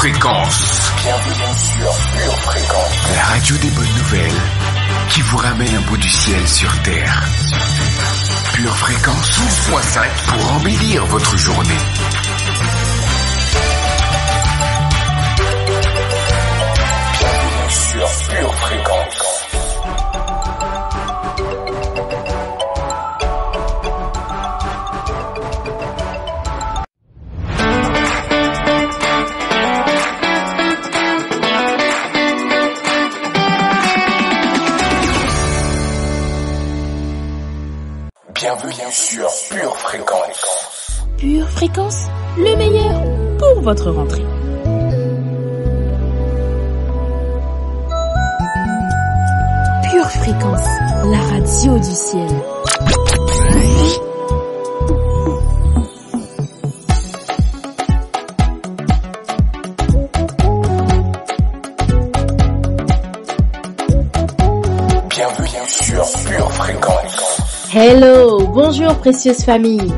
Fréquence. Bienvenue sur Pure Fréquence. La radio des bonnes nouvelles qui vous ramène un bout du ciel sur Terre. Pure Fréquence 12.5 pour embellir votre journée. Bienvenue sur Pure Fréquence. Bienvenue sur Pure Fréquence. Pure Fréquence, le meilleur pour votre rentrée. Pure Fréquence, la radio du ciel. Bienvenue sur Pure Fréquence. Hello, bonjour précieuse famille.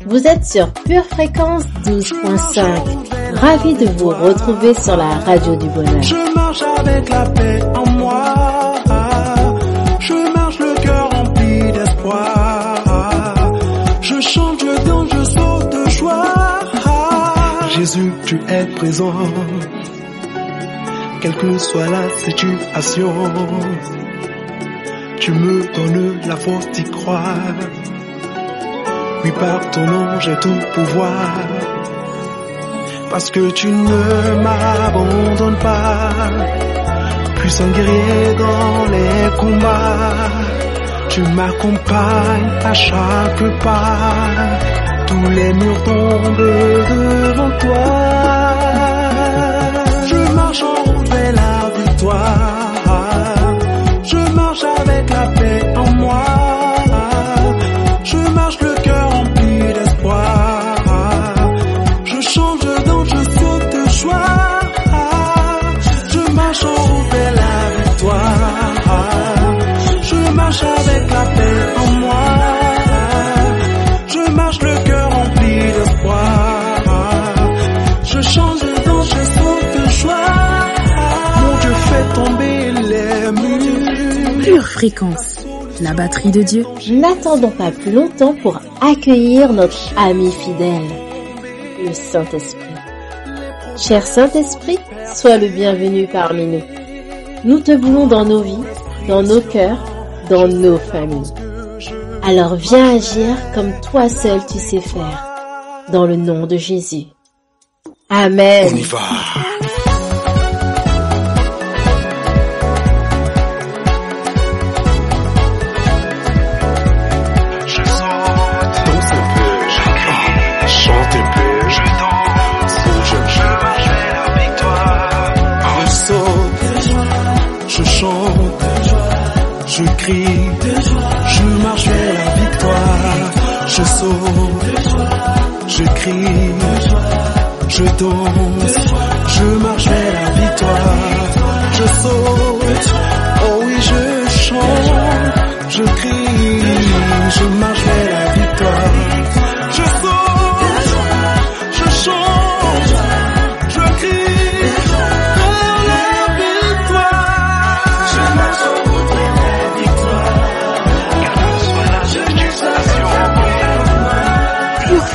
Vous êtes sur Pure Fréquence 12.5. Ravi de vous retrouver sur la radio du bonheur. Je marche avec la paix en moi. Je marche le cœur rempli d'espoir. Je chante, je danse, je saute de joie. Jésus, tu es présent. Quelle que soit la situation, tu me donnes la force d'y croire. Oui, par ton nom, j'ai tout pouvoir. Parce que tu ne m'abandonnes pas. Puissant guerrier dans les combats, tu m'accompagnes à chaque pas. Tous les murs tombent devant toi. Je marche en route vers la victoire. Je marche avec la paix en moi. Je marche le cœur rempli d'espoir. Je chante, je danse, je saute de joie. Je marche en route vers la victoire. Je marche avec la paix en moi. Je marche le cœur rempli d'espoir. Je chante, je danse, je saute de joie. Mon Dieu fait tomber les murs. Pure Fréquence, la batterie de Dieu. N'attendons pas plus longtemps pour accueillir notre ami fidèle, le Saint-Esprit. Cher Saint-Esprit, sois le bienvenu parmi nous. Nous te voulons dans nos vies, dans nos cœurs, dans nos familles. Alors viens agir comme toi seul tu sais faire, dans le nom de Jésus. Amen. On y va. Je chante, je crie, je marche vers la victoire. Je saute, je crie, je danse, je marche vers la victoire. Je saute, oh oui je chante, je crie, je marche vers la victoire. Je saute, je chante, je crie.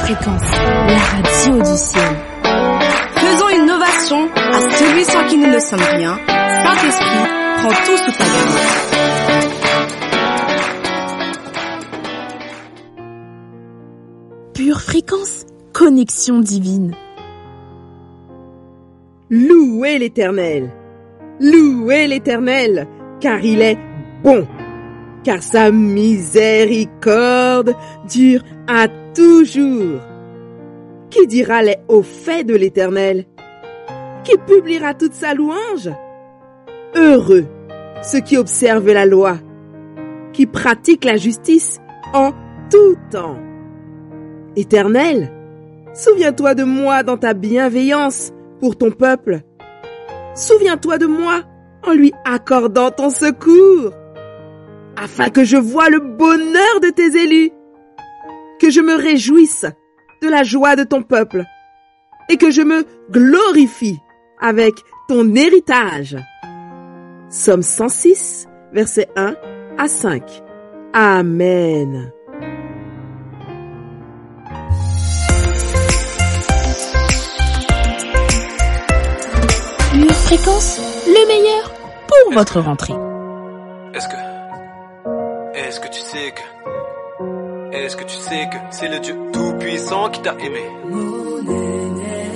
Fréquence, la radio du ciel. Faisons une innovation à celui sans qui nous ne sommes rien. Saint-Esprit, prends tout sous ta garde. Pure Fréquence, connexion divine. Louez l'Éternel, car il est bon, car sa miséricorde dure à toujours. Qui dira les hauts faits de l'Éternel? Qui publiera toute sa louange? Heureux ceux qui observent la loi, qui pratiquent la justice en tout temps. Éternel, souviens-toi de moi dans ta bienveillance pour ton peuple. Souviens-toi de moi en lui accordant ton secours, afin que je voie le bonheur de tes élus, que je me réjouisse de la joie de ton peuple, et que je me glorifie avec ton héritage. Psaume 106, versets 1 à 5. Amen. Pure Fréquence, le meilleur pour votre rentrée. Est-ce que tu sais que c'est le Dieu Tout-Puissant qui t'a aimé?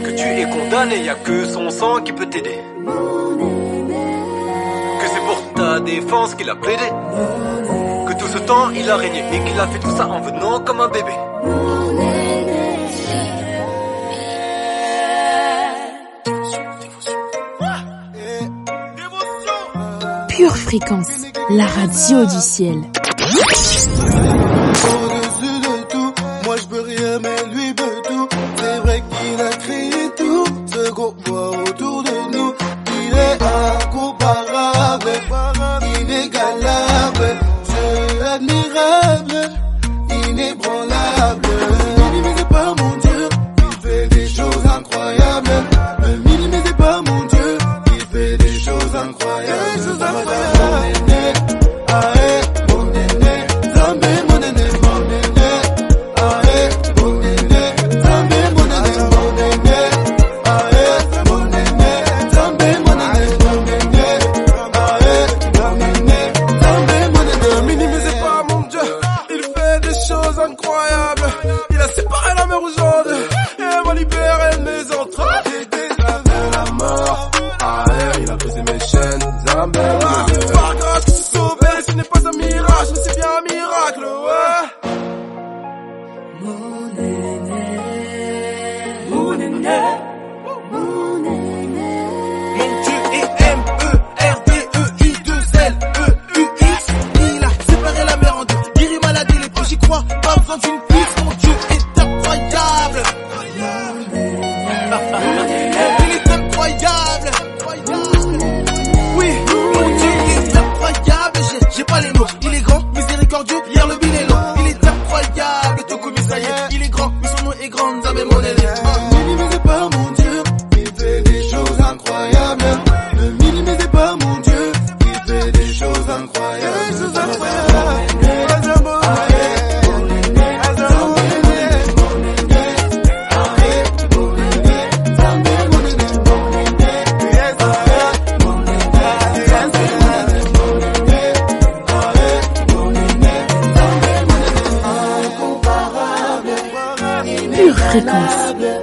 Que tu es condamné, y a que son sang qui peut t'aider. Que c'est pour ta défense qu'il a plaidé. Que tout ce temps il a régné et qu'il a fait tout ça en venant comme un bébé. Pure Fréquence, la radio du ciel. Au-dessus de tout, moi je peux rien mais lui peut tout. C'est vrai qu'il a créé tout, ce qu'on voit autour de nous. Il est incomparable, inégalable, Dieu admirable, inébranlable. Ne minimisez pas mon Dieu, il fait des choses incroyables. Ne minimisez pas mon Dieu, il fait des choses incroyables.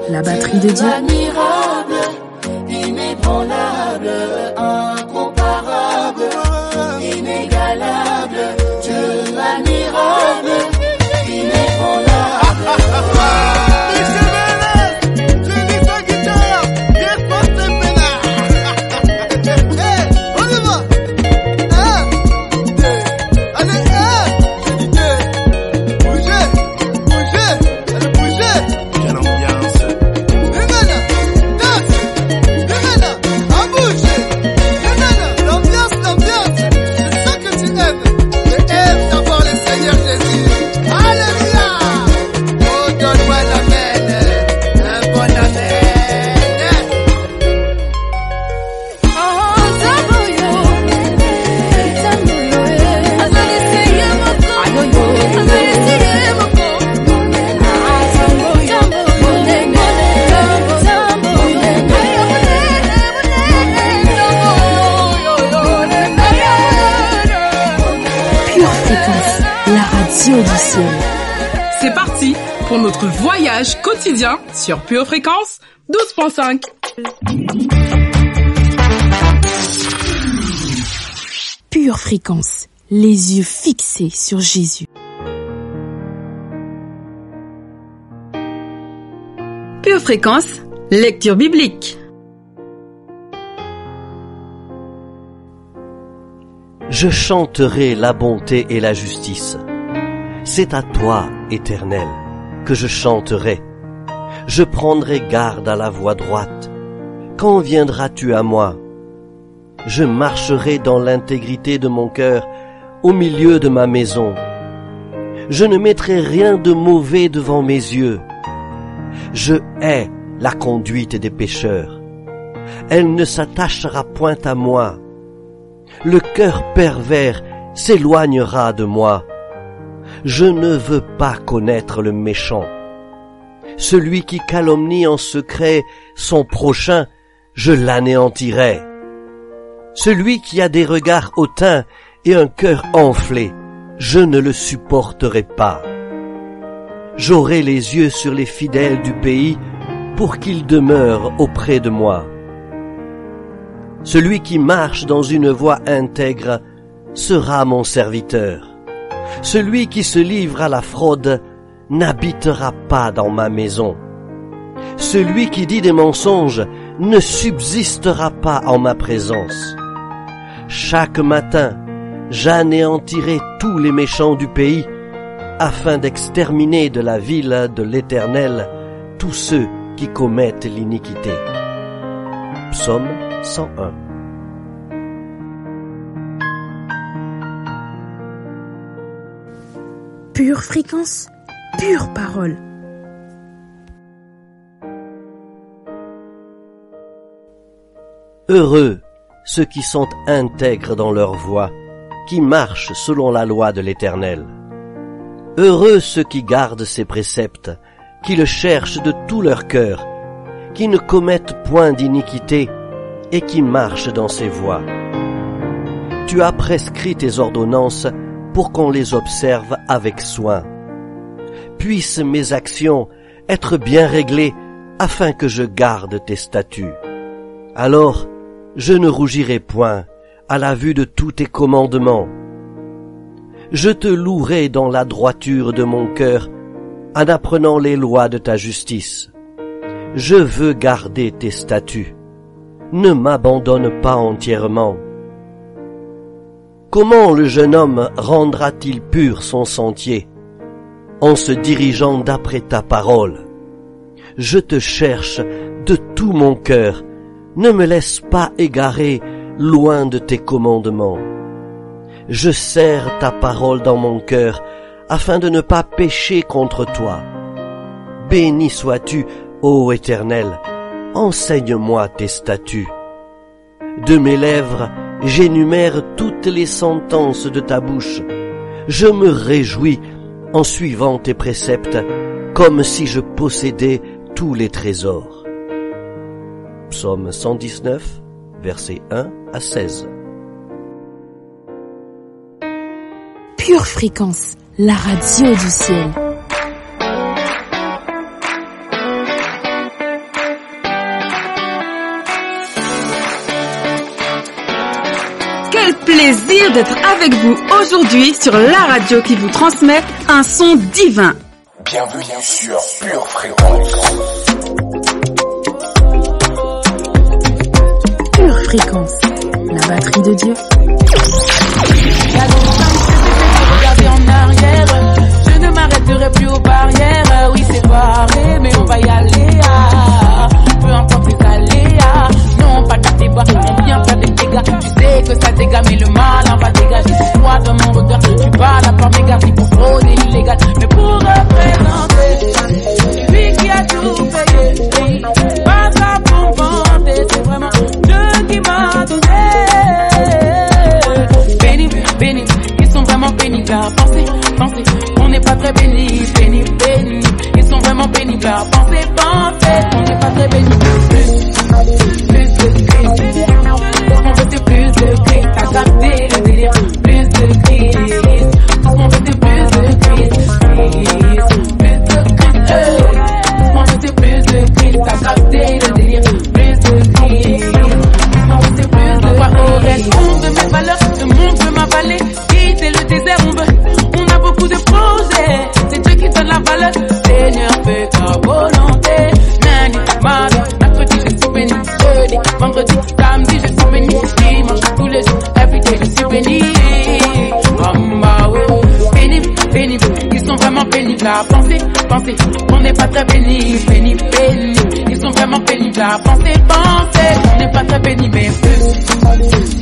La batterie de Dieu. Admirable, inébranlable, incomparable, inégalable, Dieu admirable, inébranlable. C'est parti pour notre voyage quotidien sur Pure Fréquence 12.5. Pure Fréquence, les yeux fixés sur Jésus. Pure Fréquence, lecture biblique. Je chanterai la bonté et la justice. C'est à toi, Éternel, que je chanterai. Je prendrai garde à la voie droite. Quand viendras-tu à moi? Je marcherai dans l'intégrité de mon cœur, au milieu de ma maison. Je ne mettrai rien de mauvais devant mes yeux. Je hais la conduite des pécheurs. Elle ne s'attachera point à moi. Le cœur pervers s'éloignera de moi. Je ne veux pas connaître le méchant. Celui qui calomnie en secret son prochain, je l'anéantirai. Celui qui a des regards hautains et un cœur enflé, je ne le supporterai pas. J'aurai les yeux sur les fidèles du pays pour qu'ils demeurent auprès de moi. Celui qui marche dans une voie intègre sera mon serviteur. Celui qui se livre à la fraude n'habitera pas dans ma maison. Celui qui dit des mensonges ne subsistera pas en ma présence. Chaque matin, j'anéantirai tous les méchants du pays, afin d'exterminer de la ville de l'Éternel tous ceux qui commettent l'iniquité. Psaume 101. Pure fréquence, pure parole. Heureux ceux qui sont intègres dans leur voie, qui marchent selon la loi de l'Éternel. Heureux ceux qui gardent ses préceptes, qui le cherchent de tout leur cœur, qui ne commettent point d'iniquité et qui marchent dans ses voies. Tu as prescrit tes ordonnances pour qu'on les observe avec soin. Puissent mes actions être bien réglées afin que je garde tes statuts. Alors, je ne rougirai point à la vue de tous tes commandements. Je te louerai dans la droiture de mon cœur en apprenant les lois de ta justice. Je veux garder tes statuts. Ne m'abandonne pas entièrement. Comment le jeune homme rendra-t-il pur son sentier? En se dirigeant d'après ta parole. Je te cherche de tout mon cœur. Ne me laisse pas égarer loin de tes commandements. Je serre ta parole dans mon cœur, afin de ne pas pécher contre toi. Béni sois-tu, ô Éternel, enseigne-moi tes statuts. De mes lèvres, j'énumère toutes les sentences de ta bouche. Je me réjouis en suivant tes préceptes, comme si je possédais tous les trésors. Psaume 119, versets 1 à 16. Pure fréquence, la radio du ciel. Quel plaisir d'être avec vous aujourd'hui sur la radio qui vous transmet un son divin. Bienvenue sur Pure Fréquence. Pure fréquence, la batterie de Dieu. Regarder en arrière, je ne m'arrêterai plus aux barrières. Oui, c'est barré, mais on va y aller. Peu importe les aléas, non pas de débat, on vient faire des dégâts. Tu sais que ça dégage, mais le mal en va dégager. C'est toi dans mon regard, tu parles à part mes gardes pour frauder l'illégal, mais pour représenter lui qui a tout payé. Pas ça pour vanter, c'est vraiment Dieu qui m'a donné. Béni, ils sont vraiment pénibles à penser, on n'est pas très bénis, ils sont vraiment pénibles à penser, on n'est pas très bénis. Plus de Christ, parce qu'on veut plus de Christ, t'as capté le délire, plus de Christ, parce qu'on veut plus de Christ, parce qu'on veut plus de Christ, t'as capté le délire, plus de Christ, on veut plus de quoi reste honte de mes valeurs, le monde veut m'avaler, quitter le désert, on a beaucoup de projets, c'est Dieu qui donne la valeur, Seigneur fais ta volonté, lundi, mardi, mercredi je suis béni, jeudi, vendredi, samedi je suis béni, dimanche, tous les jours, everyday je suis béni, pénible, ils sont vraiment pénibles à penser, on n'est pas très béni, ils sont vraiment pénibles à penser, on n'est pas très béni, mais plus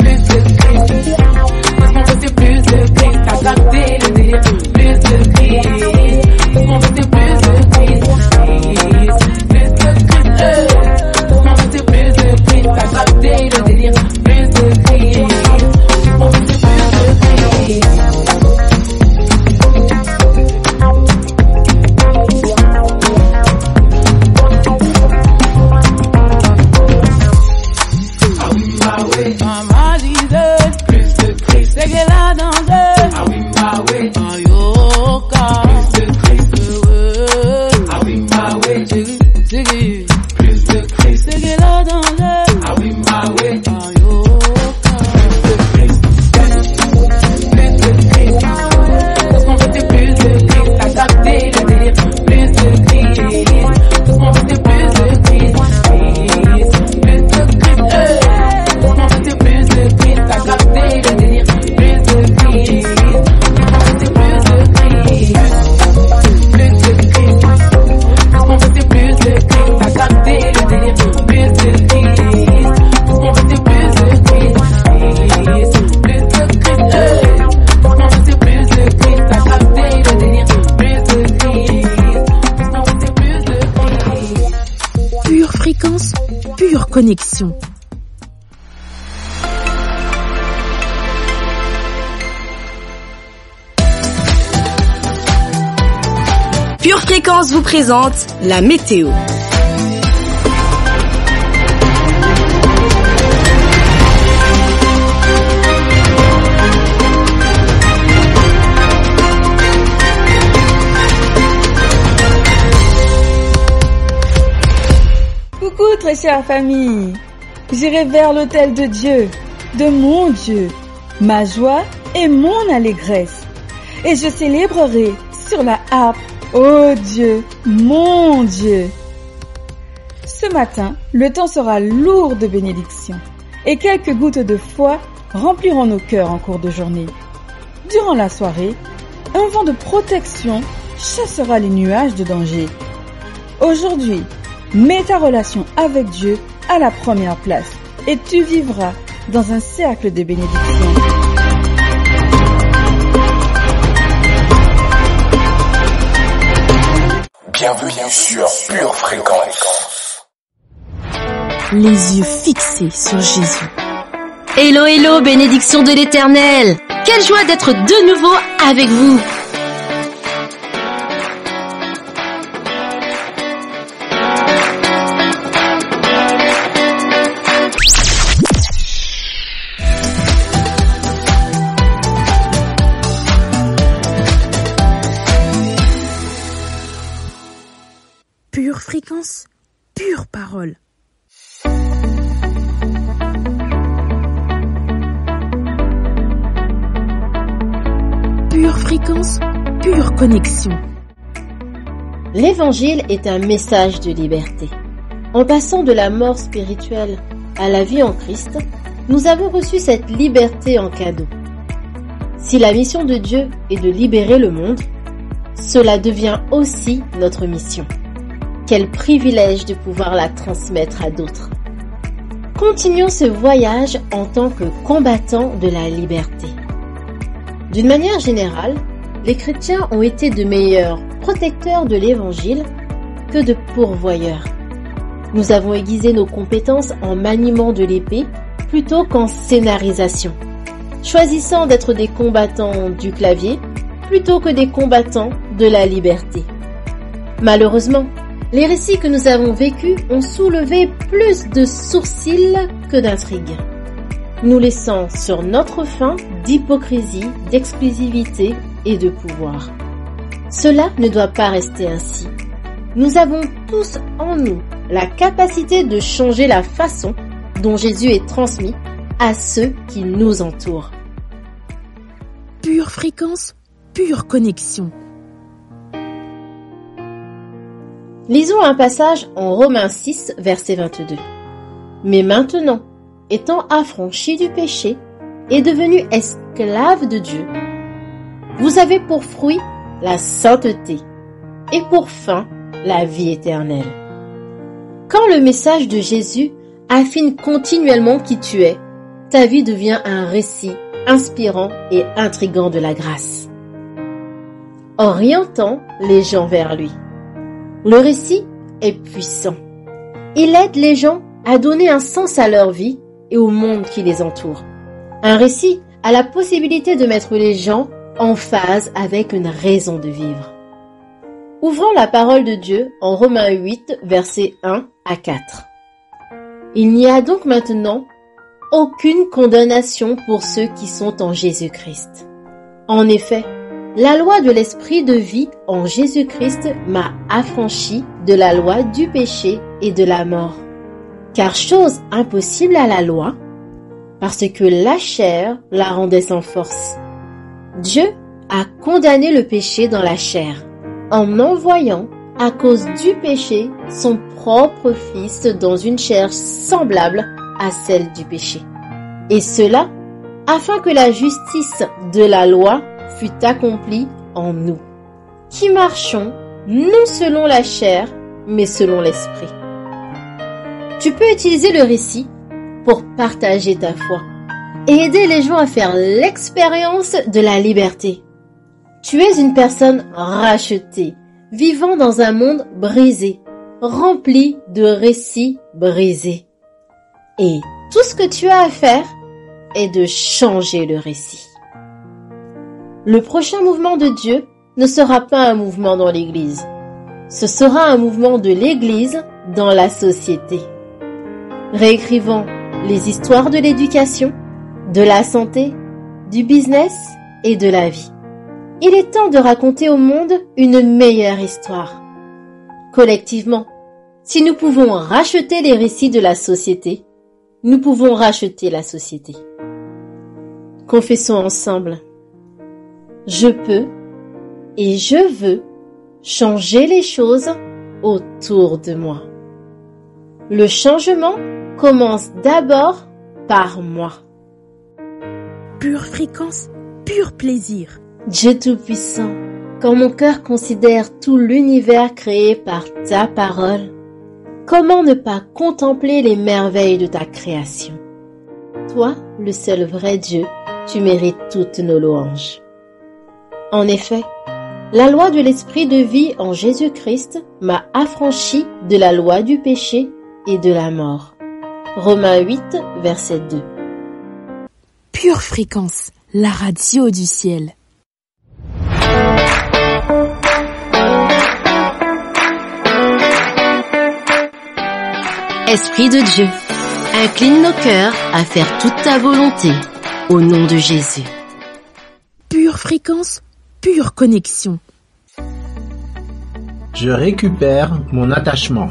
de Christ, parce qu'on veut plus de Christ, t'as capté le délire, plus de Christ, parce qu'on veut plus de Christ, plus de Christ, c'est que plus de Christ, c'est que la danger. Ah oui, ma oui, ah yo, plus de Christ, parce qu'on veut plus de Christ, t'as capté le délire, plus de Christ, parce qu'on veut plus de Christ, plus de Christ, parce qu'on veut plus de Christ, t'as capté le délire, plus de Christ, parce qu'on veut plus de Christ, plus de Christ, parce qu'on veut plus de Christ, t'as capté le délire, plus de Christ, parce qu'on veut plus de Christ, plus de Christ, parce qu'on veut plus de Christ, t'as capté le délire, plus de Christ, parce qu'on veut plus de Christ. Pure fréquence, pure connexion. Pure Fréquence vous présente la météo. Coucou très chère famille, j'irai vers l'autel de Dieu, de mon Dieu, ma joie et mon allégresse, et je célébrerai sur la harpe, ô Dieu, mon Dieu. Ce matin, le temps sera lourd de bénédictions, et quelques gouttes de foi rempliront nos cœurs en cours de journée. Durant la soirée, un vent de protection chassera les nuages de danger. Aujourd'hui, mets ta relation avec Dieu à la première place et tu vivras dans un cercle de bénédictions. Bienvenue sur Pure Fréquence. Les yeux fixés sur Jésus. Hello, hello, bénédiction de l'Éternel. Quelle joie d'être de nouveau avec vous. Pure fréquence, pure parole. Pure fréquence, pure connexion. L'Évangile est un message de liberté. En passant de la mort spirituelle à la vie en Christ, nous avons reçu cette liberté en cadeau. Si la mission de Dieu est de libérer le monde, cela devient aussi notre mission. Quel privilège de pouvoir la transmettre à d'autres. Continuons ce voyage en tant que combattants de la liberté. D'une manière générale, les chrétiens ont été de meilleurs protecteurs de l'Évangile que de pourvoyeurs. Nous avons aiguisé nos compétences en maniement de l'épée plutôt qu'en scénarisation, choisissant d'être des combattants du clavier plutôt que des combattants de la liberté. Malheureusement, les récits que nous avons vécus ont soulevé plus de sourcils que d'intrigues, nous laissant sur notre faim d'hypocrisie, d'exclusivité et de pouvoir. Cela ne doit pas rester ainsi. Nous avons tous en nous la capacité de changer la façon dont Jésus est transmis à ceux qui nous entourent. Pure fréquence, pure connexion. Lisons un passage en Romains 6, verset 22. Mais maintenant, étant affranchis du péché et devenus esclaves de Dieu, vous avez pour fruit la sainteté et pour fin la vie éternelle. Quand le message de Jésus affine continuellement qui tu es, ta vie devient un récit inspirant et intrigant de la grâce, orientant les gens vers lui. Le récit est puissant. Il aide les gens à donner un sens à leur vie et au monde qui les entoure. Un récit a la possibilité de mettre les gens en phase avec une raison de vivre. Ouvrons la parole de Dieu en Romains 8, versets 1 à 4. Il n'y a donc maintenant aucune condamnation pour ceux qui sont en Jésus-Christ. En effet, La loi de l'esprit de vie en Jésus-Christ m'a affranchi de la loi du péché et de la mort. Car chose impossible à la loi, parce que la chair la rendait sans force. Dieu a condamné le péché dans la chair, en envoyant, à cause du péché, son propre Fils dans une chair semblable à celle du péché. Et cela, afin que la justice de la loi fût accomplie en nous, qui marchons non selon la chair, mais selon l'esprit. Tu peux utiliser le récit pour partager ta foi et aider les gens à faire l'expérience de la liberté. Tu es une personne rachetée, vivant dans un monde brisé, rempli de récits brisés. Et tout ce que tu as à faire est de changer le récit. Le prochain mouvement de Dieu ne sera pas un mouvement dans l'Église. Ce sera un mouvement de l'Église dans la société. Réécrivant les histoires de l'éducation, de la santé, du business et de la vie. Il est temps de raconter au monde une meilleure histoire. Collectivement, si nous pouvons racheter les récits de la société, nous pouvons racheter la société. Confessons ensemble. Je peux et je veux changer les choses autour de moi. Le changement commence d'abord par moi. Pure fréquence, pur plaisir. Dieu Tout-Puissant, quand mon cœur considère tout l'univers créé par ta parole, comment ne pas contempler les merveilles de ta création? Toi, le seul vrai Dieu, tu mérites toutes nos louanges. En effet, la loi de l'esprit de vie en Jésus-Christ m'a affranchi de la loi du péché et de la mort. Romains 8, verset 2. Pure fréquence, la radio du ciel. Esprit de Dieu, incline nos cœurs à faire toute ta volonté, au nom de Jésus. Pure fréquence, pure connexion. Je récupère mon attachement.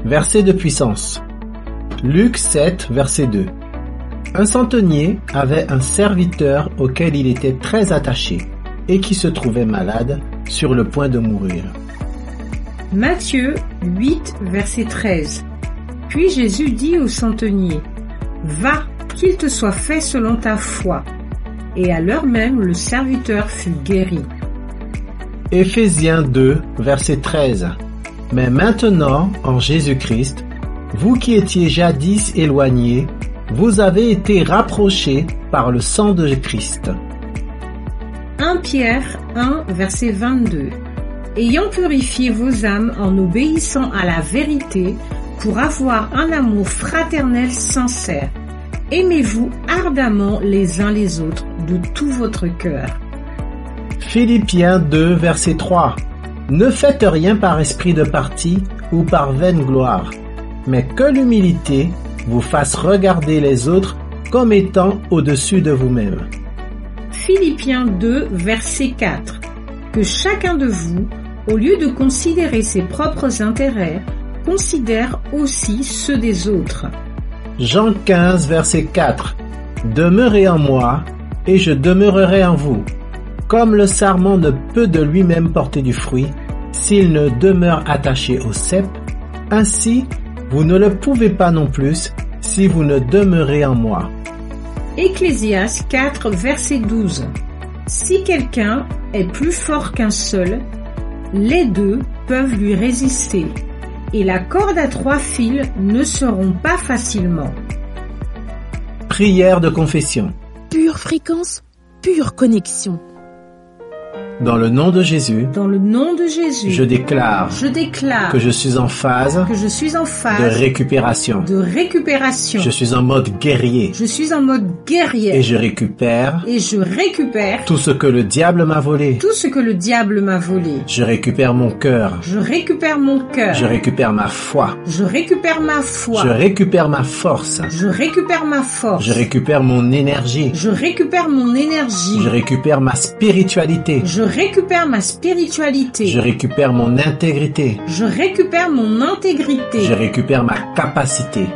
Verset de puissance. Luc 7, verset 2. Un centenier avait un serviteur auquel il était très attaché et qui se trouvait malade, sur le point de mourir. Matthieu 8, verset 13. Puis Jésus dit au centenier, « Va, qu'il te soit fait selon ta foi. » Et à l'heure même, le serviteur fut guéri. Éphésiens 2, verset 13. Mais maintenant, en Jésus-Christ, vous qui étiez jadis éloignés, vous avez été rapprochés par le sang de Christ. 1 Pierre 1, verset 22. Ayant purifié vos âmes en obéissant à la vérité, pour avoir un amour fraternel sincère, aimez-vous ardemment les uns les autres de tout votre cœur. Philippiens 2, verset 3. Ne faites rien par esprit de parti ou par vaine gloire, mais que l'humilité vous fasse regarder les autres comme étant au-dessus de vous-même. Philippiens 2, verset 4. Que chacun de vous, au lieu de considérer ses propres intérêts, considère aussi ceux des autres. Jean 15, verset 4. Demeurez en moi, et je demeurerai en vous. Comme le sarment ne peut de lui-même porter du fruit, s'il ne demeure attaché au cep, ainsi vous ne le pouvez pas non plus, si vous ne demeurez en moi. Ecclésiaste 4, verset 12. Si quelqu'un est plus fort qu'un seul, les deux peuvent lui résister, et la corde à 3 fils ne se rompt pas facilement. Prière de confession. Pure fréquence, pure connexion. Dans le nom de Jésus, dans le nom de Jésus, je déclare que je suis en phase de récupération. Je suis en mode guerrier. Et je récupère tout ce que le diable m'a volé. Je récupère mon cœur. Je récupère ma foi. Je récupère ma force. Je récupère mon énergie. Je récupère ma spiritualité. Je récupère mon intégrité. Je récupère ma capacité.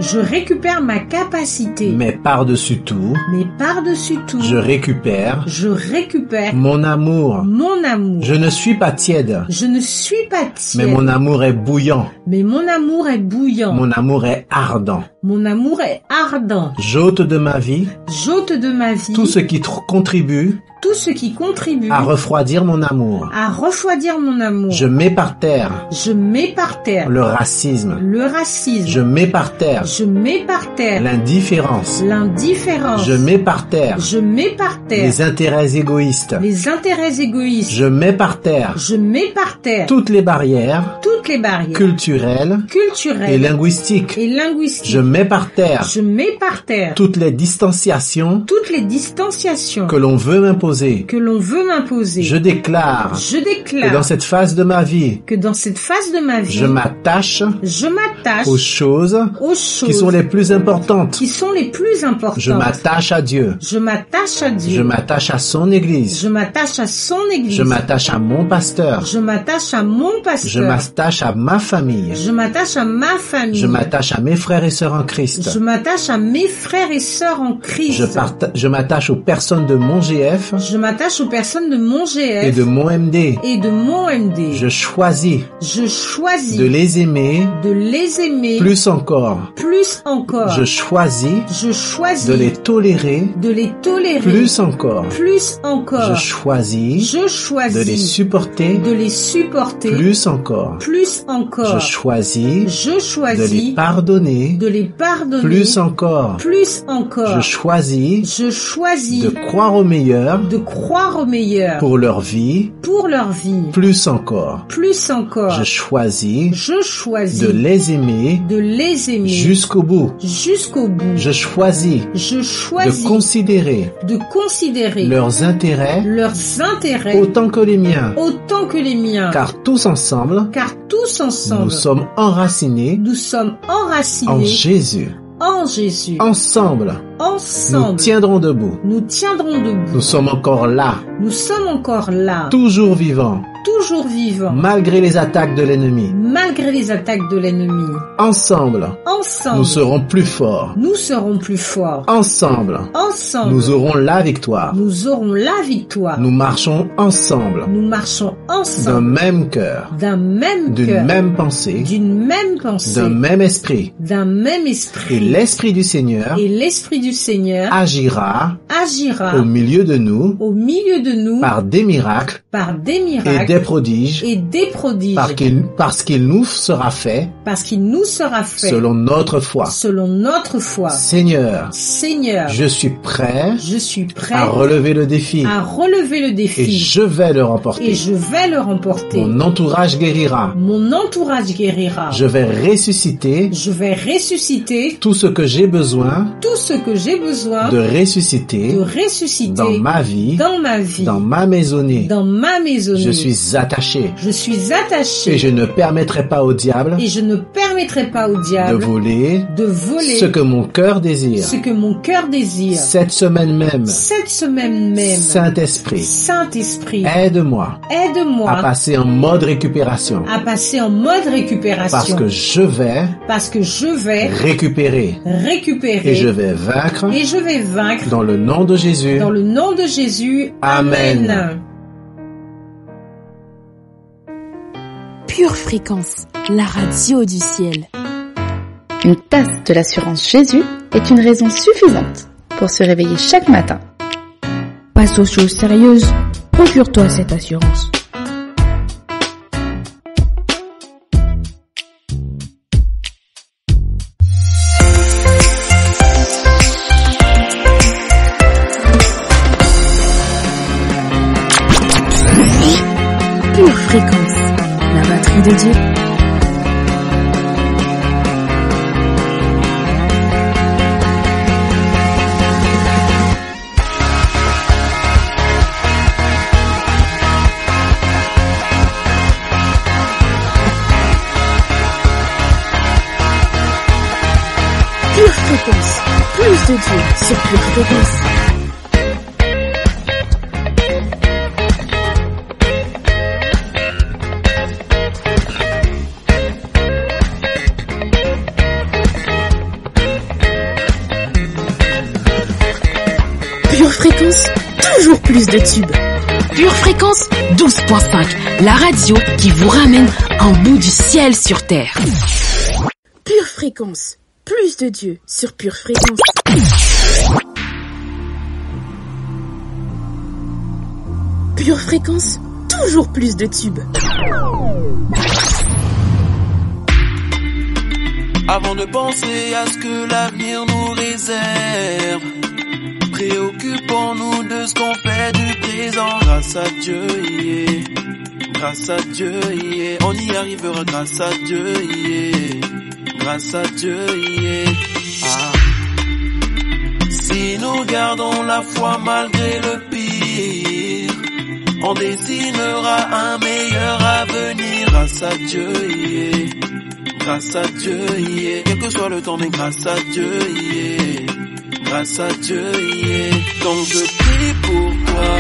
Mais par-dessus tout, je récupère mon amour. Je ne suis pas tiède. Mais mon amour est bouillant. Mon amour est ardent. J'ôte de ma vie tout ce qui contribue à refroidir mon amour. Je mets par terre le racisme. Je mets par terre l'indifférence. Je mets par terre les intérêts égoïstes. Je mets par terre toutes les barrières culturelles et linguistiques. Je mets par terre toutes les distanciations que l'on veut m'imposer. Je déclare que dans cette phase de ma vie, je m'attache aux choses qui sont les plus importantes. Je m'attache à Dieu. Je m'attache à son Église. Je m'attache à mon pasteur. Je m'attache à ma famille. Je m'attache à mes frères et sœurs en Christ. Je m'attache aux personnes de mon GF. Et de mon MD. Je choisis de les aimer plus encore. Je choisis de les tolérer plus encore. Je choisis de les supporter plus encore. Je choisis de les pardonner plus encore. Je choisis de croire au meilleur pour leur vie plus encore. Je choisis de les aimer jusqu'au bout. Je choisis de considérer leurs intérêts autant que les miens. Car tous ensemble, nous sommes enracinés en Jésus. Ensemble, nous tiendrons debout. Nous sommes encore là. Toujours vivants. Malgré les attaques de l'ennemi. Ensemble, nous serons plus forts. Ensemble, nous aurons la victoire. Nous marchons ensemble. D'un même cœur. D'une même pensée. D'un même esprit. Et l'Esprit du Seigneur agira au milieu de nous par des miracles et des prodiges parce qu'il nous sera fait selon notre foi. Seigneur, je suis prêt à relever le défi et je vais le remporter. Mon entourage guérira. Je vais ressusciter tout ce que j'ai besoin de ressusciter dans ma vie, dans ma maisonnée. Je suis attaché. Et je ne permettrai pas au diable de voler ce que mon cœur désire. Cette semaine même, Saint-Esprit, aide-moi à passer en mode récupération. Parce que je vais récupérer. Et je vais vaincre. Dans le nom de Jésus. Amen. Pure Fréquence, la radio du ciel. Une tasse de l'assurance Jésus est une raison suffisante pour se réveiller chaque matin. Passe aux choses sérieuses, procure-toi cette assurance. de Dieu. Pure fréquence, plus de Dieu sur Pure Fréquence. Pure Fréquence, toujours plus de tubes. Pure Fréquence 12.5, la radio qui vous ramène un bout du ciel sur terre. Pure Fréquence, plus de Dieu sur Pure Fréquence. Pure Fréquence, toujours plus de tubes. Avant de penser à ce que l'avenir nous réserve, préoccupons-nous de ce qu'on fait du présent. Grâce à Dieu, yeah. Grâce à Dieu, yeah. On y arrivera grâce à Dieu, yeah. Grâce à Dieu, yeah. Ah. Si nous gardons la foi malgré le pire, on dessinera un meilleur avenir. Grâce à Dieu, yeah. Grâce à Dieu, yeah. Quel que soit le temps, mais grâce à Dieu, yeah. Grâce à Dieu, yeah. Donc je prie pour toi,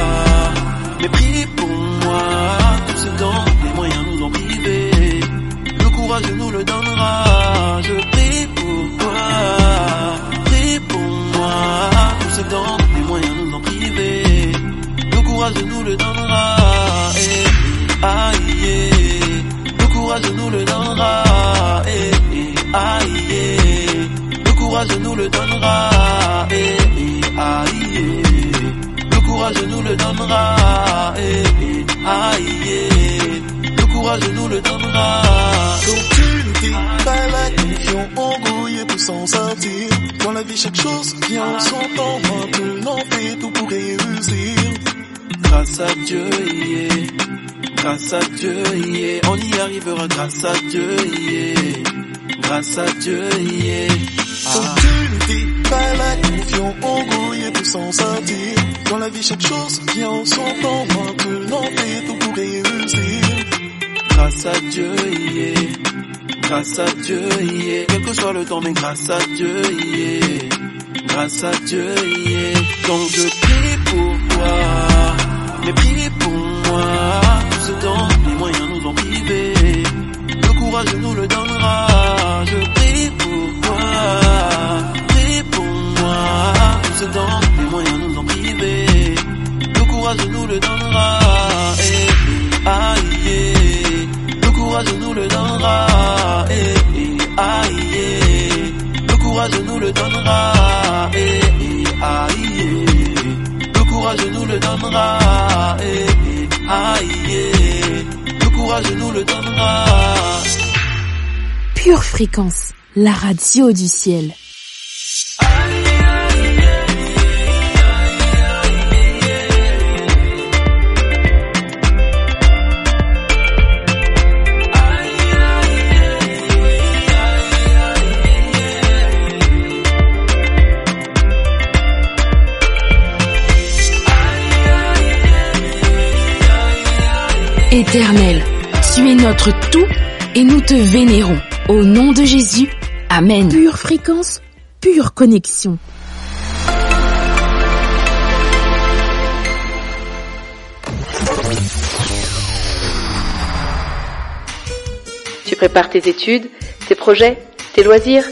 mais prie pour moi. Tout ce dont les moyens nous ont privés, le courage nous le donnera. Je prie pour toi, prie pour moi. Tout ce dont les moyens nous ont privés, le courage nous le donnera. Aïe, le courage nous le donnera. Aïe, le courage nous le donnera. Aïe, le courage nous le donnera. Aïe, le courage nous le donnera. L'opportunité, pas la confusion, embrouillé pour s'en sortir. Dans la vie, chaque chose vient en son temps. Maintenant, fais tout pour réussir. Grâce à Dieu, yeah. Grâce à Dieu, yeah. On y arrivera grâce à Dieu, yeah. Grâce à Dieu, yeah. L'opportunité, pas la confusion, embrouillé pour s'en sortir. Dans la vie, chaque chose vient en son temps. Maintenant, fais tout pour réussir. Grâce à Dieu, yeah. Grâce à Dieu, yeah. Quel que soit le temps, mais grâce à Dieu, yeah. Grâce à Dieu, yeah. Donc je prie pour toi, mais prie pour moi. Tout ce dont les moyens nous ont privés, le courage nous le donnera. Je prie pour toi, prie pour moi. Tout ce dont les moyens nous ont privés, le courage nous le donnera. Aïe, le courage nous le donnera. Aïe, le courage nous le donnera. Aïe, le courage nous le donnera. Aïe, le courage nous le donnera. Pure Fréquence, la radio du ciel. Éternel, tu es notre tout et nous te vénérons. Au nom de Jésus, Amen. Pure Fréquence, pure connexion. Tu prépares tes études, tes projets, tes loisirs.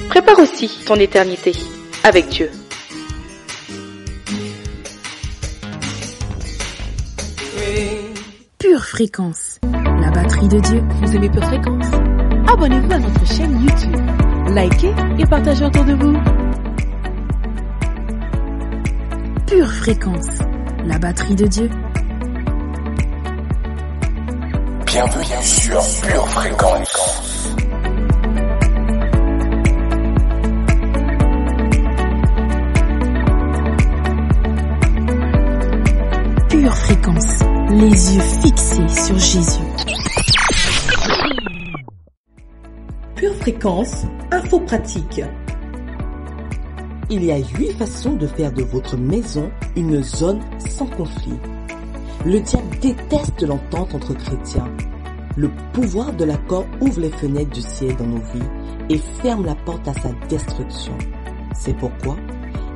Prépare aussi ton éternité avec Dieu. Pure Fréquence, la batterie de Dieu. Vous aimez Pure Fréquence? Abonnez-vous à notre chaîne YouTube. Likez et partagez autour de vous. Pure Fréquence, la batterie de Dieu. Bienvenue sur Pure Fréquence. Pure Fréquence, les yeux fixés sur Jésus. Pure Fréquence, info pratique. Il y a 8 façons de faire de votre maison une zone sans conflit. Le diable déteste l'entente entre chrétiens. Le pouvoir de l'accord ouvre les fenêtres du ciel dans nos vies et ferme la porte à sa destruction. C'est pourquoi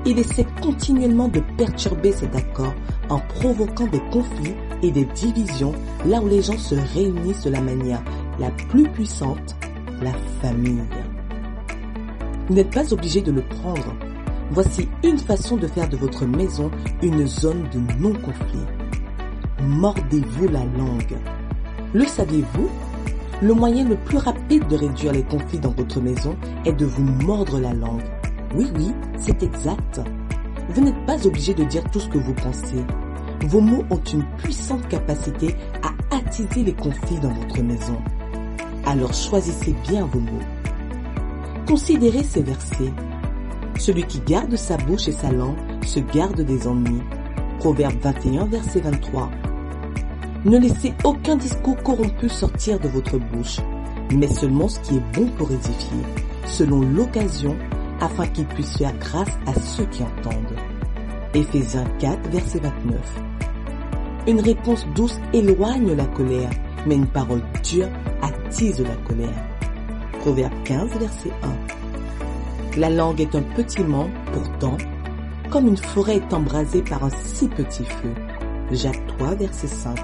il essaie continuellement de perturber cet accord en provoquant des conflits et des divisions là où les gens se réunissent de la manière la plus puissante, la famille. Vous n'êtes pas obligé de le prendre. Voici une façon de faire de votre maison une zone de non-conflit. Mordez-vous la langue. Le saviez-vous? Le moyen le plus rapide de réduire les conflits dans votre maison est de vous mordre la langue. Oui, c'est exact. Vous n'êtes pas obligé de dire tout ce que vous pensez. Vos mots ont une puissante capacité à attiser les conflits dans votre maison. Alors choisissez bien vos mots. Considérez ces versets. Celui qui garde sa bouche et sa langue se garde des ennuis. Proverbe 21, verset 23. Ne laissez aucun discours corrompu sortir de votre bouche, mais seulement ce qui est bon pour édifier, selon l'occasion, afin qu'il puisse faire grâce à ceux qui entendent. Éphésiens 4, verset 29. Une réponse douce éloigne la colère, mais une parole dure attise la colère. Proverbe 15, verset 1. La langue est un petit membre, pourtant, comme une forêt est embrasée par un si petit feu. Jacques 3, verset 5.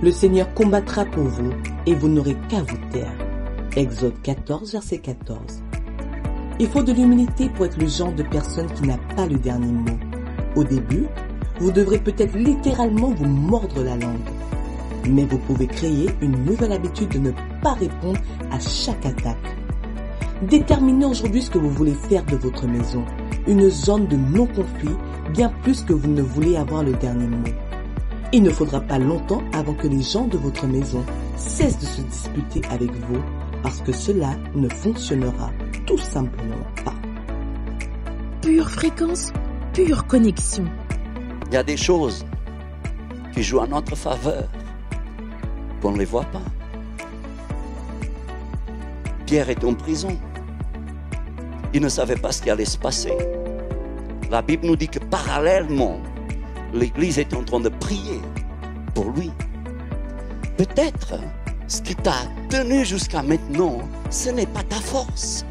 Le Seigneur combattra pour vous, et vous n'aurez qu'à vous taire. Exode 14, verset 14. Il faut de l'humilité pour être le genre de personne qui n'a pas le dernier mot. Au début, vous devrez peut-être littéralement vous mordre la langue. Mais vous pouvez créer une nouvelle habitude de ne pas répondre à chaque attaque. Déterminez aujourd'hui ce que vous voulez faire de votre maison. Une zone de non-conflit, bien plus que vous ne voulez avoir le dernier mot. Il ne faudra pas longtemps avant que les gens de votre maison cessent de se disputer avec vous, parce que cela ne fonctionnera tout simplement pas. Pure Fréquence, pure connexion. Il y a des choses qui jouent en notre faveur, qu'on ne les voit pas. Pierre est en prison. Il ne savait pas ce qui allait se passer. La Bible nous dit que parallèlement, l'Église est en train de prier pour lui. Peut-être ce qui t'a tenu jusqu'à maintenant, ce n'est pas ta force.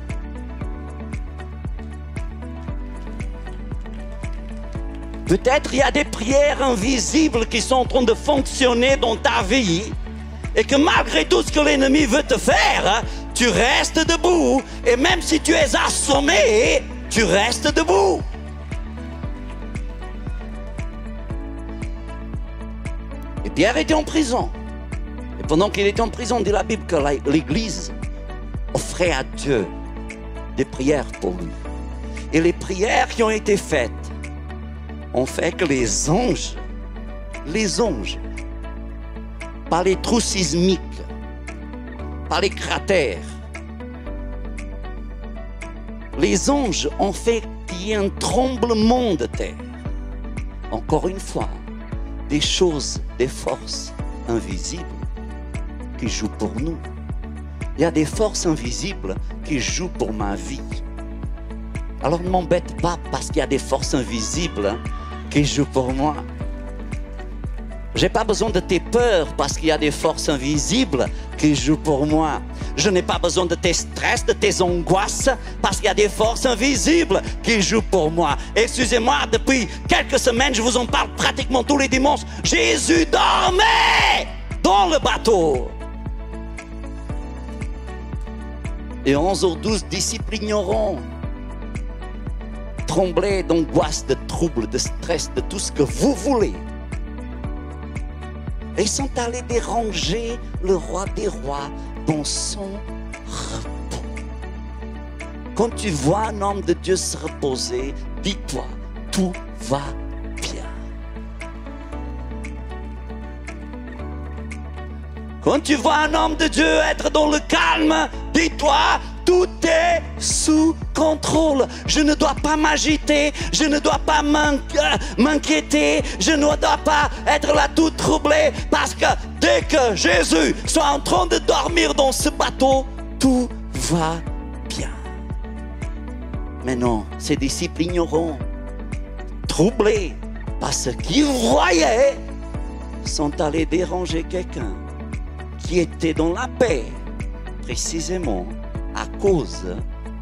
Peut-être il y a des prières invisibles qui sont en train de fonctionner dans ta vie et que malgré tout ce que l'ennemi veut te faire, tu restes debout et même si tu es assommé, tu restes debout. Et Pierre était en prison. Et pendant qu'il était en prison, dit la Bible que l'Église offrait à Dieu des prières pour lui. Et les prières qui ont été faites ont fait que les anges, par les trous sismiques, par les cratères, les anges ont fait qu'il y ait un tremblement de terre. Encore une fois, des choses, des forces invisibles qui jouent pour nous. Il y a des forces invisibles qui jouent pour ma vie. Alors ne m'embête pas parce qu'il y a des forces invisibles qui jouent pour moi. Je n'ai pas besoin de tes peurs parce qu'il y a des forces invisibles qui jouent pour moi. Je n'ai pas besoin de tes stress, de tes angoisses parce qu'il y a des forces invisibles qui jouent pour moi. Excusez-moi, depuis quelques semaines, je vous en parle pratiquement tous les dimanches. Jésus dormait dans le bateau. Et 11h12, disciples ignorants, tremblaient d'angoisse, de trouble, de stress, de tout ce que vous voulez. Et ils sont allés déranger le roi des rois dans son repos. Quand tu vois un homme de Dieu se reposer, dis-toi, tout va bien. Quand tu vois un homme de Dieu être dans le calme, dis-toi, tout est sous contrôle. Je ne dois pas m'agiter, je ne dois pas m'inquiéter, je ne dois pas être là tout troublé parce que dès que Jésus soit en train de dormir dans ce bateau, tout va bien. Mais non, ces disciples ignorants, troublés par ce qu'ils voyaient, sont allés déranger quelqu'un qui était dans la paix, précisément à cause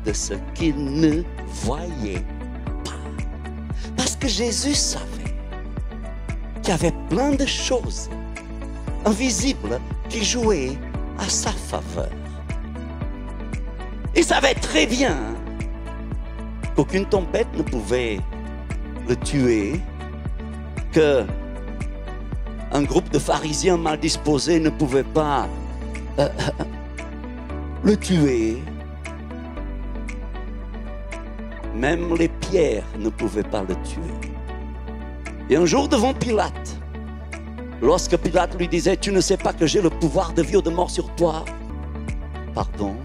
de ce qu'ils ne voyaient pas. Parce que Jésus savait qu'il y avait plein de choses invisibles qui jouaient à sa faveur. Il savait très bien qu'aucune tempête ne pouvait le tuer, que un groupe de pharisiens mal disposés ne pouvait pas le tuer. Même les pierres ne pouvaient pas le tuer. Et un jour devant Pilate, lorsque Pilate lui disait « Tu ne sais pas que j'ai le pouvoir de vie ou de mort sur toi ?» Pardon?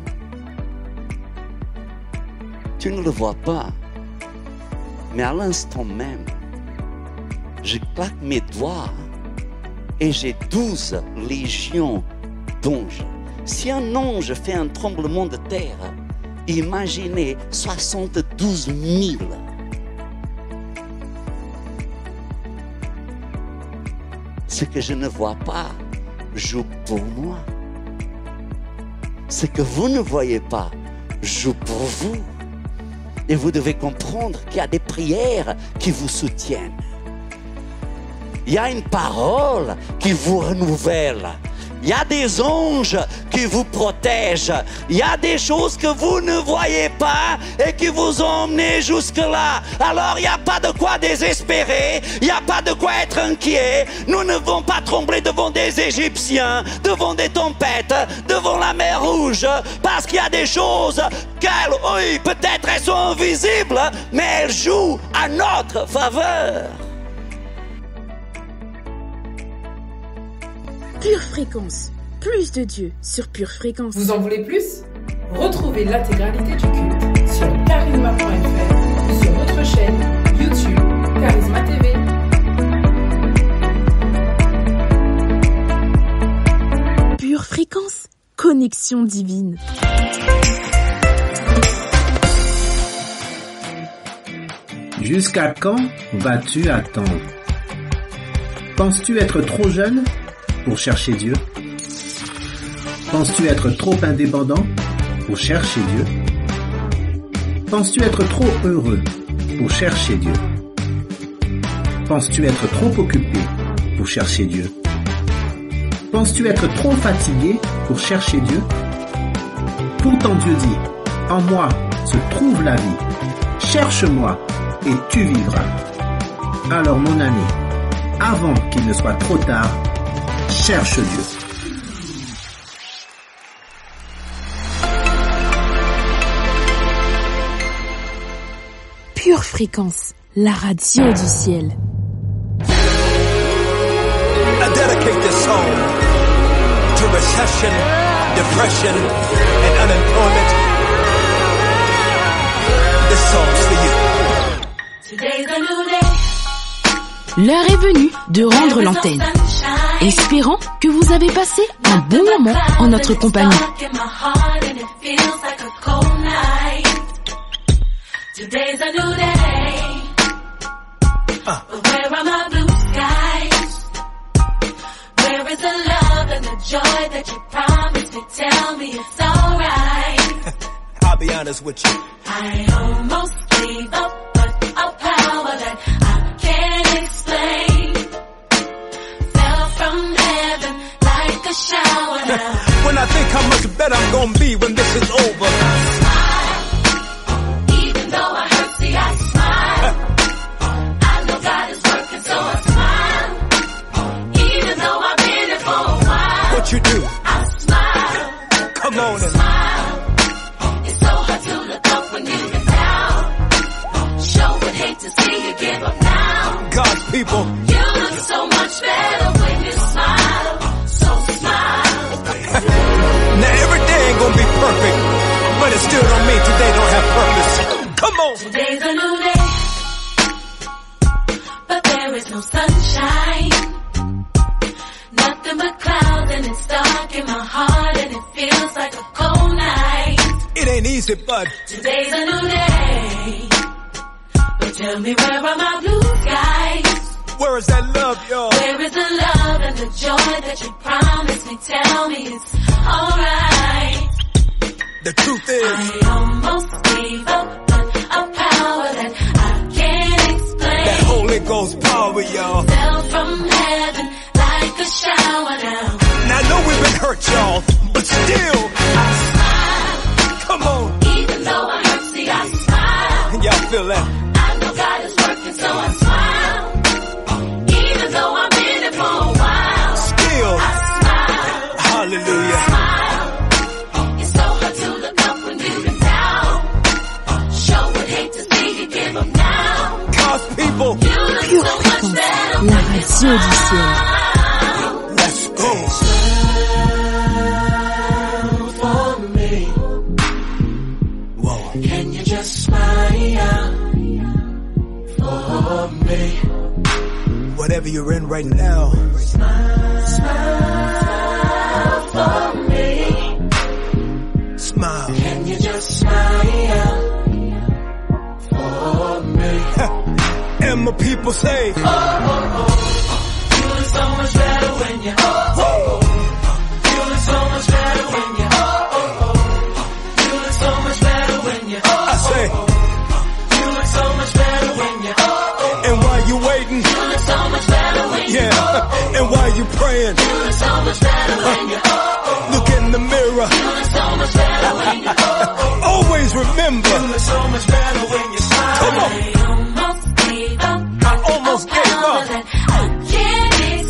Tu ne le vois pas. Mais à l'instant même, je claque mes doigts et j'ai 12 légions d'anges. Si un ange fait un tremblement de terre, imaginez 72 000. Ce que je ne vois pas joue pour moi. Ce que vous ne voyez pas joue pour vous. Et vous devez comprendre qu'il y a des prières qui vous soutiennent. Il y a une parole qui vous renouvelle. Il y a des anges qui vous protègent. Il y a des choses que vous ne voyez pas et qui vous ont emmené jusque-là. Alors il n'y a pas de quoi désespérer. Il n'y a pas de quoi être inquiet. Nous ne devons pas trembler devant des Égyptiens, devant des tempêtes, devant la mer Rouge. Parce qu'il y a des choses qu'elles, oui, peut-être elles sont invisibles, mais elles jouent à notre faveur. Pure Fréquence, plus de Dieu sur Pure Fréquence. Vous en voulez plus? Retrouvez l'intégralité du culte sur charisma.fr ou sur notre chaîne YouTube Charisma TV. Pure Fréquence, connexion divine. Jusqu'à quand vas-tu attendre? Penses-tu être trop jeune pour chercher Dieu? Penses-tu être trop indépendant pour chercher Dieu? Penses-tu être trop heureux pour chercher Dieu? Penses-tu être trop occupé pour chercher Dieu? Penses-tu être trop fatigué pour chercher Dieu? Pourtant Dieu dit, en moi se trouve la vie. Cherche-moi et tu vivras. Alors mon ami, avant qu'il ne soit trop tard, cherche Dieu. Pure Fréquence, la radio du ciel. I dedicate this song to recession, depression, and unemployment. This song's for you. Today's a new day. L'heure est venue de rendre l'antenne. Espérant que vous avez passé un bon moment en notre compagnie. Today's a new day. But where are my blue skies? Where is the love and the joy that you promised me? Tell me it's alright. I'll be honest with you. I almost gave up, but a power that I can't explain fell from heaven like a shower now. When I think how much better I'm gonna be when this is over. Though I hurt, see, I smile. I know God is working, so I smile. Even though I've been here for a while. What you do? I smile. Come on and smile. It's so hard to look up when you've been down. Sure would hate to see you give up now. God's people. You look so much better when you smile. So smile. Now every day ain't gonna be perfect, but it still don't mean today don't have purpose. Come on. Today's a new day, but there is no sunshine. Nothing but clouds and it's dark in my heart and it feels like a cold night. Easy, bud. Today's a new day. But tell me, where are my blue skies? Where is that love, y'all? Where is the love and the joy that you promised me? Tell me it's alright. The truth is, I almost gave up, but a power that I can't explain. That Holy Ghost power, y'all. Fell from heaven like a shower now. Now I know we've been hurt, y'all, but still, I smile. Come on. Even though I'm hurt, see, I smile. Y'all feel that? I know God is working, so I smile. Even though I'm in it for a while. Still, I smile. Hallelujah. I smile. It's so hard to look up when you've been down. Sure would hate to see you give up now. Cause people, you look so much better La radio du ciel. Let's go. For me. Whoa. Can you just smile for me? Whatever you're in right now, Smile, smile for me. smile. Can you just smile for me? And my people say, Oh, oh, oh. You look so much better when you oh, oh, oh. You look so much better when you oh, oh, oh. You look so much better when you oh, I say, oh, oh. You look so much better when you oh, oh, oh. and while you waiting, You look so much better when you yeah, and while you praying, You look so much better when you look in the mirror. You look so much better when you Always remember, You look so much better when you smile. come on. I almost gave up. I almost gave up,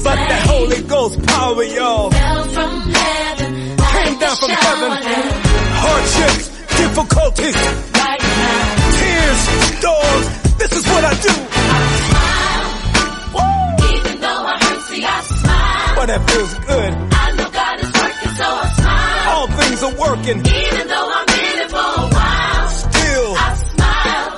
but the Holy Ghost power, y'all, Fell from heaven, came down from heaven. Hardships, difficulties, right now. tears, storms. This is what I do. Even though I hurt, see, I smile. But that feels good. I know God is working, so I smile. All things are working. Even though I'm in it for a while, Still, I smile.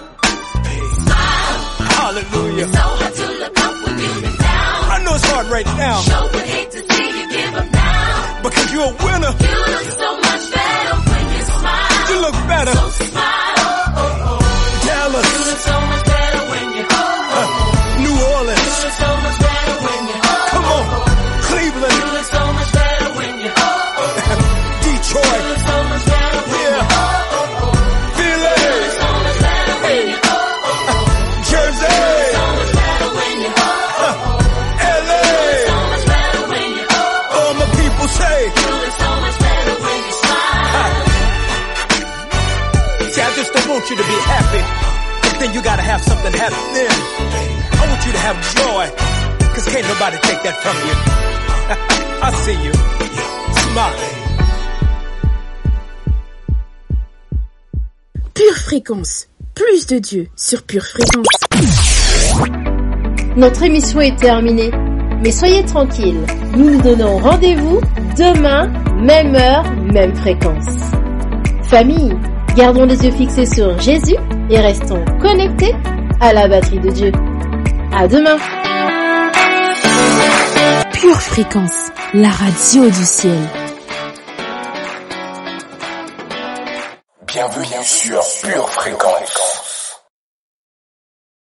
Smile. hallelujah. So hard to look up when you've been down. I know it's hard right now, Sure would hate to see you give up now. because you're a winner. You look so much better when you smile. You look better. So smile. Dallas, You look so much better when you oh, oh, oh. New You Orleans, look so much better when you oh, come on, oh, oh. Cleveland, You look so much better when you oh, oh, oh. Detroit, You look so much better when you yeah, oh, oh, oh. Philly, You look so much better when you Jersey, so much better when you LA. so much better when you All my people say, You look so much better when you smile. see, I just don't want you to be happy, but then you gotta have something happen then. I want you to have joy, cause can't nobody take that from you. I see you. Smile. Pure Fréquence. Plus de Dieu sur Pure Fréquence. Notre émission est terminée, mais soyez tranquilles, nous nous donnons rendez-vous demain, même heure, même fréquence. Famille, gardons les yeux fixés sur Jésus et restons connectés à la batterie de Dieu. À demain. Pure Fréquence, la radio du ciel. Bienvenue sur Pure Fréquence.